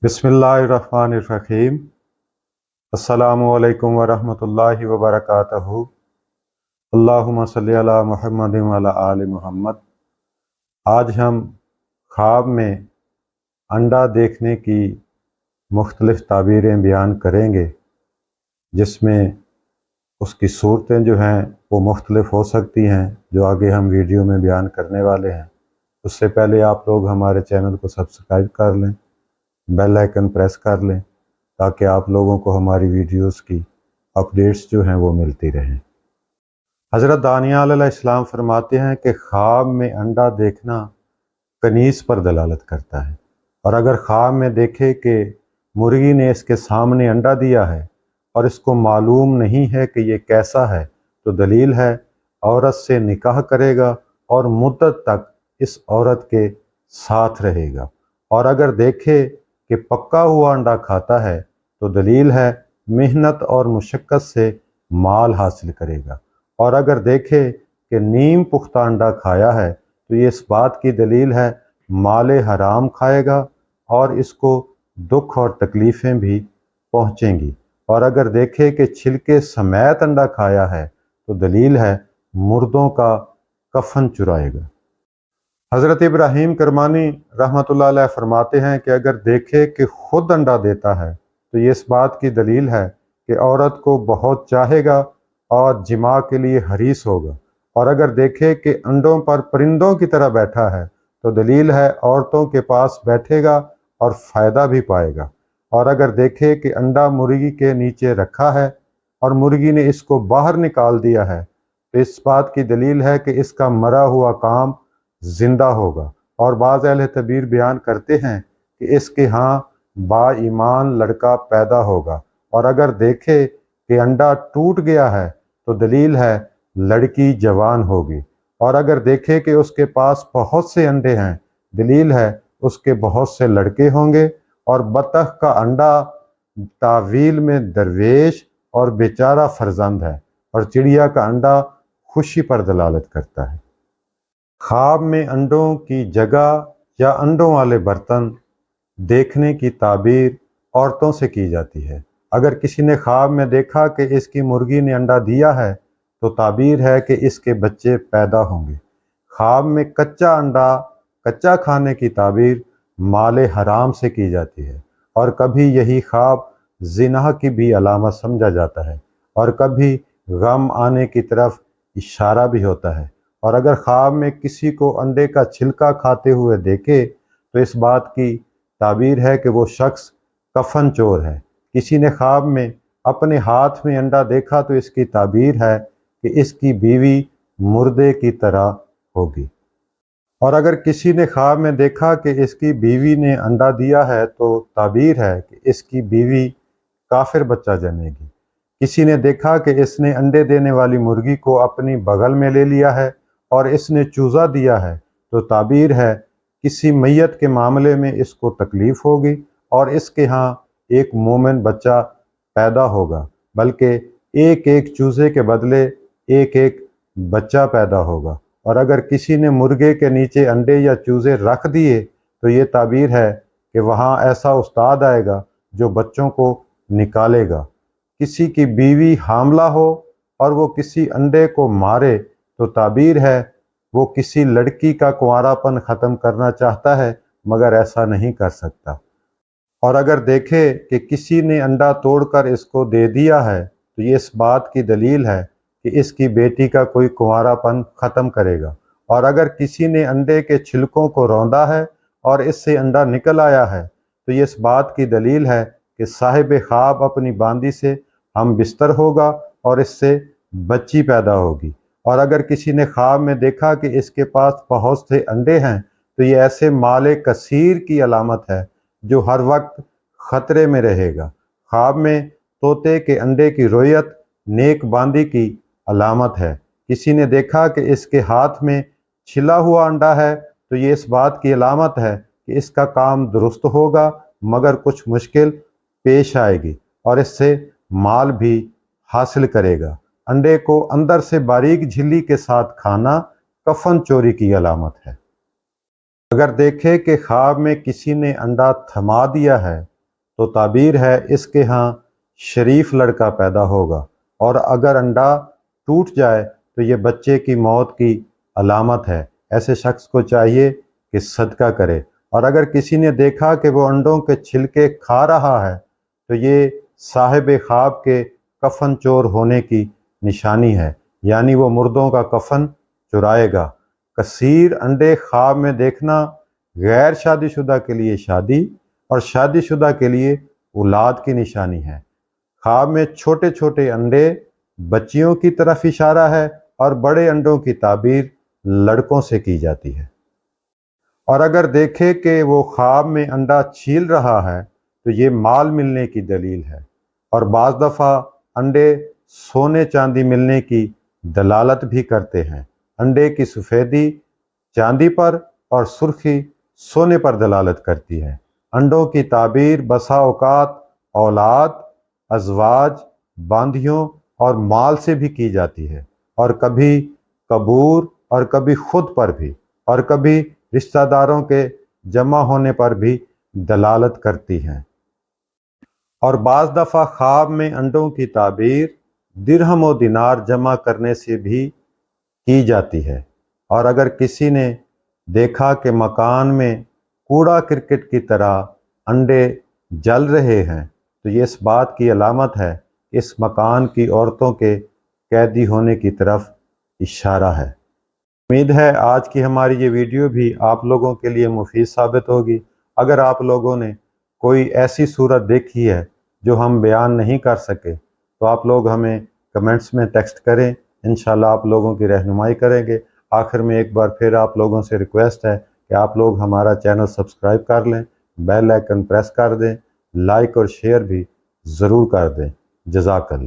बिस्मिल्लाहिर्रहमानिर्रहीम। अस्सलामुअलैकुम वरहमतुल्लाहि वबरकातुहू। अल्लाहुम्मा सल्ली अला मुहम्मदिन व अला आलि मुहम्मद। आज हम ख्वाब में अंडा देखने की मुख्तलिफ़ ताबीरें बयान करेंगे, जिसमें उसकी सूरतें जो हैं वो मुख्तलिफ़ हो सकती हैं, जो आगे हम वीडियो में बयान करने वाले हैं। उससे पहले आप लोग हमारे चैनल को सब्सक्राइब कर लें, बेल आइकन प्रेस कर लें, ताकि आप लोगों को हमारी वीडियोस की अपडेट्स जो हैं वो मिलती रहें। हज़रत दानियाल अलैहिस्सलाम फरमाते हैं कि ख्वाब में अंडा देखना कनीज़ पर दलालत करता है, और अगर ख्वाब में देखे कि मुर्गी ने इसके सामने अंडा दिया है और इसको मालूम नहीं है कि ये कैसा है, तो दलील है औरत से निकाह करेगा और मुद्दत तक इस औरत के साथ रहेगा। और अगर देखे कि पक्का हुआ अंडा खाता है, तो दलील है मेहनत और मुशक्क़त से माल हासिल करेगा। और अगर देखे कि नीम पुख्ता अंडा खाया है, तो ये इस बात की दलील है माले हराम खाएगा और इसको दुख और तकलीफ़ें भी पहुँचेंगी। और अगर देखे कि छिलके समेत अंडा खाया है, तो दलील है मुर्दों का कफन चुराएगा। हज़रत इब्राहीम करमानी रहमतुल्लाह अलैह फरमाते हैं कि अगर देखे कि खुद अंडा देता है, तो ये इस बात की दलील है कि औरत को बहुत चाहेगा और जिमा के लिए हरीस होगा। और अगर देखे कि अंडों पर परिंदों की तरह बैठा है, तो दलील है औरतों के पास बैठेगा और फ़ायदा भी पाएगा। और अगर देखे कि अंडा मुर्गी के नीचे रखा है और मुर्गी ने इसको बाहर निकाल दिया है, तो इस बात की दलील है कि इसका मरा हुआ काम जिंदा होगा। और बाज़ अहले तबीर बयान करते हैं कि इसके यहाँ बाईमान लड़का पैदा होगा। और अगर देखे कि अंडा टूट गया है, तो दलील है लड़की जवान होगी। और अगर देखे कि उसके पास बहुत से अंडे हैं, दलील है उसके बहुत से लड़के होंगे। और बतख का अंडा तावील में दरवेश और बेचारा फर्जंद है, और चिड़िया का अंडा खुशी पर दलालत करता है। ख्वाब में अंडों की जगह या अंडों वाले बर्तन देखने की ताबीर औरतों से की जाती है। अगर किसी ने ख्वाब में देखा कि इसकी मुर्गी ने अंडा दिया है, तो ताबीर है कि इसके बच्चे पैदा होंगे। ख्वाब में कच्चा अंडा कच्चा खाने की ताबीर माले हराम से की जाती है, और कभी यही ख्वाब जिना की भी अलामत समझा जाता है, और कभी गम आने की तरफ इशारा भी होता है। और अगर ख्वाब में किसी को अंडे का छिलका खाते हुए देखे, तो इस बात की ताबीर है कि वो शख्स कफन चोर है। किसी ने ख्वाब में अपने हाथ में अंडा देखा, तो इसकी ताबीर है कि इसकी बीवी मुर्दे की तरह होगी। और अगर किसी ने ख्वाब में देखा कि इसकी बीवी ने अंडा दिया है, तो ताबीर है कि इसकी बीवी काफिर बच्चा जनेगी। किसी ने देखा कि इसने अंडे देने वाली मुर्गी को अपनी बगल में ले लिया है और इसने चूज़ा दिया है, तो ताबीर है किसी मैयत के मामले में इसको तकलीफ़ होगी और इसके यहाँ एक मोमिन बच्चा पैदा होगा, बल्कि एक एक चूज़े के बदले एक एक बच्चा पैदा होगा। और अगर किसी ने मुर्गे के नीचे अंडे या चूज़े रख दिए, तो ये ताबीर है कि वहाँ ऐसा उस्ताद आएगा जो बच्चों को निकालेगा। किसी की बीवी हामला हो और वो किसी अंडे को मारे, तो ताबीर है वो किसी लड़की का कुंवारापन ख़त्म करना चाहता है, मगर ऐसा नहीं कर सकता। और अगर देखे कि किसी ने अंडा तोड़कर इसको दे दिया है, तो ये इस बात की दलील है कि इसकी बेटी का कोई कुंवारापन ख़त्म करेगा। और अगर किसी ने अंडे के छिलकों को रौंदा है और इससे अंडा निकल आया है, तो ये इस बात की दलील है कि साहिब ख्वाब अपनी बांदी से हम बिस्तर होगा और इससे बच्ची पैदा होगी। और अगर किसी ने ख्वाब में देखा कि इसके पास बहुत से अंडे हैं, तो ये ऐसे माले कसीर की अलामत है जो हर वक्त ख़तरे में रहेगा। ख्वाब में तोते के अंडे की रोयत नेक बांदी की अलामत है। किसी ने देखा कि इसके हाथ में छिला हुआ अंडा है, तो ये इस बात की अलामत है कि इसका काम दुरुस्त होगा, मगर कुछ मुश्किल पेश आएगी और इससे माल भी हासिल करेगा। अंडे को अंदर से बारीक झिल्ली के साथ खाना कफन चोरी की अलामत है। अगर देखे कि ख्वाब में किसी ने अंडा थमा दिया है तो ताबीर है इसके यहाँ शरीफ लड़का पैदा होगा, और अगर अंडा टूट जाए तो ये बच्चे की मौत की अलामत है। ऐसे शख्स को चाहिए कि सदका करे। और अगर किसी ने देखा कि वो अंडों के छिलके खा रहा है तो ये साहिब ख्वाब के कफन चोर होने की निशानी है, यानी वो मुर्दों का कफन चुराएगा। कसीर अंडे ख्वाब में देखना गैर शादीशुदा के लिए शादी और शादीशुदा के लिए औलाद की निशानी है। ख्वाब में छोटे छोटे अंडे बच्चियों की तरफ इशारा है और बड़े अंडों की ताबीर लड़कों से की जाती है। और अगर देखे कि वो ख्वाब में अंडा छील रहा है तो ये माल मिलने की दलील है। और बाज़ दफ़ा अंडे सोने चांदी मिलने की दलालत भी करते हैं। अंडे की सफ़ेदी चांदी पर और सुर्खी सोने पर दलालत करती है। अंडों की ताबीर बसा औकात औलाद, अज़वाज, बांधियों और माल से भी की जाती है, और कभी कबूर और कभी खुद पर भी, और कभी रिश्तेदारों के जमा होने पर भी दलालत करती हैं। और बाज़ दफ़ा ख्वाब में अंडों की ताबीर दिरहम व दिनार जमा करने से भी की जाती है। और अगर किसी ने देखा कि मकान में कूड़ा क्रिकेट की तरह अंडे जल रहे हैं तो ये इस बात की अलामत है कि इस मकान की औरतों के कैदी होने की तरफ इशारा है। उम्मीद है आज की हमारी ये वीडियो भी आप लोगों के लिए मुफीद साबित होगी। अगर आप लोगों ने कोई ऐसी सूरत देखी है जो हम बयान नहीं कर सके तो आप लोग हमें कमेंट्स में टेक्स्ट करें, इंशाल्लाह आप लोगों की रहनुमाई करेंगे। आखिर में एक बार फिर आप लोगों से रिक्वेस्ट है कि आप लोग हमारा चैनल सब्सक्राइब कर लें, बेल आइकन प्रेस कर दें, लाइक और शेयर भी ज़रूर कर दें। जज़ाकल्लाह।